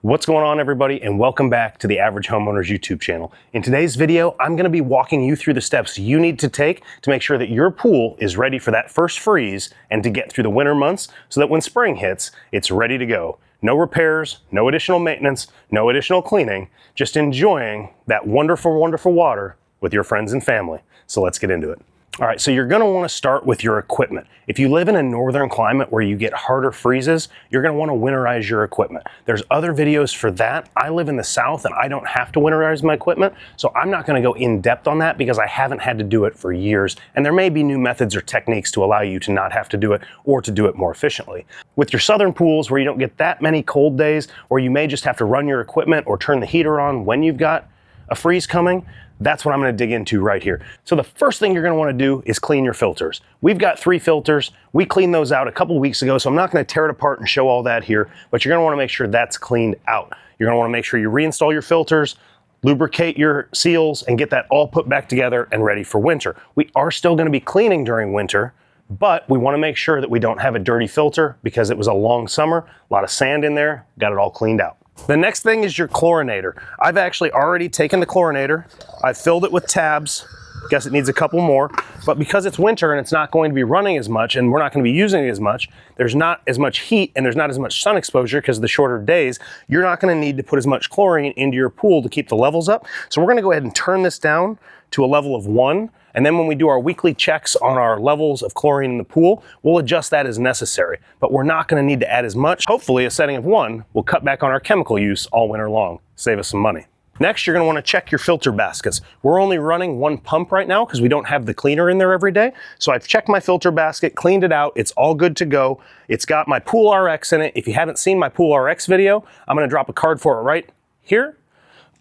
What's going on, everybody, and welcome back to the Average Homeowner's YouTube channel. In today's video, I'm going to be walking you through the steps you need to take to make sure that your pool is ready for that first freeze and to get through the winter months so that when spring hits, it's ready to go. No repairs, no additional maintenance, no additional cleaning, just enjoying that wonderful, wonderful water with your friends and family. So let's get into it. All right, so you're going to want to start with your equipment. If you live in a northern climate where you get harder freezes, you're going to want to winterize your equipment. There's other videos for that. I live in the south and I don't have to winterize my equipment, so I'm not going to go in depth on that because I haven't had to do it for years, and there may be new methods or techniques to allow you to not have to do it or to do it more efficiently. With your southern pools where you don't get that many cold days, or you may just have to run your equipment or turn the heater on when you've got a freeze coming, that's what I'm going to dig into right here. So the first thing you're going to want to do is clean your filters. We've got 3 filters. We cleaned those out a couple of weeks ago, so I'm not going to tear it apart and show all that here, but you're going to want to make sure that's cleaned out. You're going to want to make sure you reinstall your filters, lubricate your seals, and get that all put back together and ready for winter. We are still going to be cleaning during winter, but we want to make sure that we don't have a dirty filter because it was a long summer, a lot of sand in there, got it all cleaned out. The next thing is your chlorinator. I've actually already taken the chlorinator. I've filled it with tabs. Guess it needs a couple more, but because it's winter and it's not going to be running as much and we're not going to be using it as much, there's not as much heat and there's not as much sun exposure because of the shorter days, you're not going to need to put as much chlorine into your pool to keep the levels up. So we're going to go ahead and turn this down to a level of 1. And then when we do our weekly checks on our levels of chlorine in the pool, we'll adjust that as necessary. But we're not going to need to add as much. Hopefully a setting of 1 will cut back on our chemical use all winter long, save us some money. Next, you're going to want to check your filter baskets. We're only running 1 pump right now because we don't have the cleaner in there every day. So I've checked my filter basket, cleaned it out. It's all good to go. It's got my Pool RX in it. If you haven't seen my Pool RX video, I'm going to drop a card for it right here.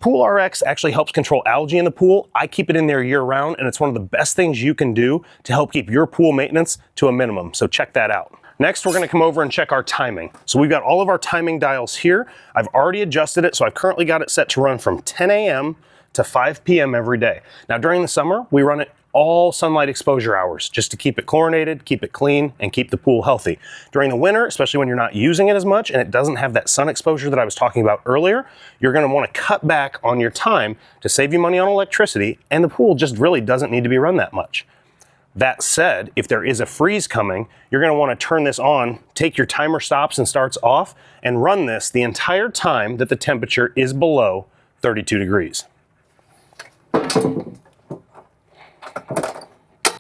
Pool RX actually helps control algae in the pool. I keep it in there year round, and it's one of the best things you can do to help keep your pool maintenance to a minimum. So check that out. Next, we're going to come over and check our timing. So we've got all of our timing dials here. I've already adjusted it, so I've currently got it set to run from 10 a.m. to 5 p.m. every day. Now during the summer, we run it all sunlight exposure hours just to keep it chlorinated, keep it clean, and keep the pool healthy. During the winter, especially when you're not using it as much and it doesn't have that sun exposure that I was talking about earlier, you're going to want to cut back on your time to save you money on electricity, and the pool just really doesn't need to be run that much. That said, if there is a freeze coming, you're going to want to turn this on, take your timer stops and starts off, and run this the entire time that the temperature is below 32 degrees.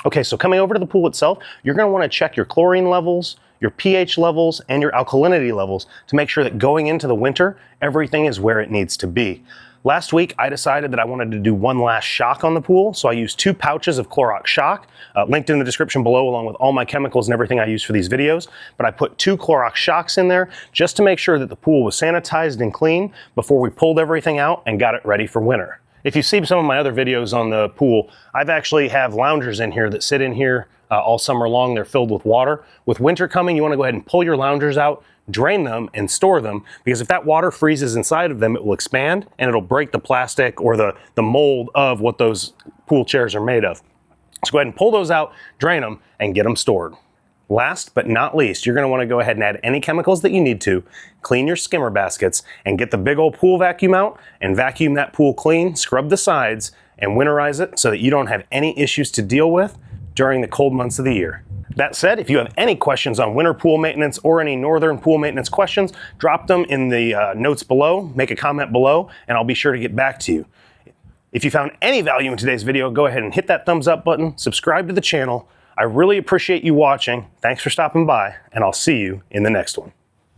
Okay, so coming over to the pool itself, you're going to want to check your chlorine levels, your pH levels, and your alkalinity levels to make sure that going into the winter, everything is where it needs to be. Last week, I decided that I wanted to do one last shock on the pool, so I used 2 pouches of Clorox shock, linked in the description below along with all my chemicals and everything I use for these videos, but I put 2 Clorox shocks in there just to make sure that the pool was sanitized and clean before we pulled everything out and got it ready for winter. If you see some of my other videos on the pool, I've actually have loungers in here that sit in here all summer long. They're filled with water. With winter coming, you want to go ahead and pull your loungers out, drain them, and store them, because if that water freezes inside of them, it will expand and it'll break the plastic or the mold of what those pool chairs are made of. So go ahead and pull those out, drain them, and get them stored. Last but not least, you're going to want to go ahead and add any chemicals that you need to, clean your skimmer baskets, and get the big old pool vacuum out and vacuum that pool clean, scrub the sides, and winterize it so that you don't have any issues to deal with during the cold months of the year. That said, if you have any questions on winter pool maintenance or any northern pool maintenance questions, drop them in the notes below, make a comment below, and I'll be sure to get back to you. If you found any value in today's video, go ahead and hit that thumbs up button, subscribe to the channel. I really appreciate you watching. Thanks for stopping by, and I'll see you in the next one.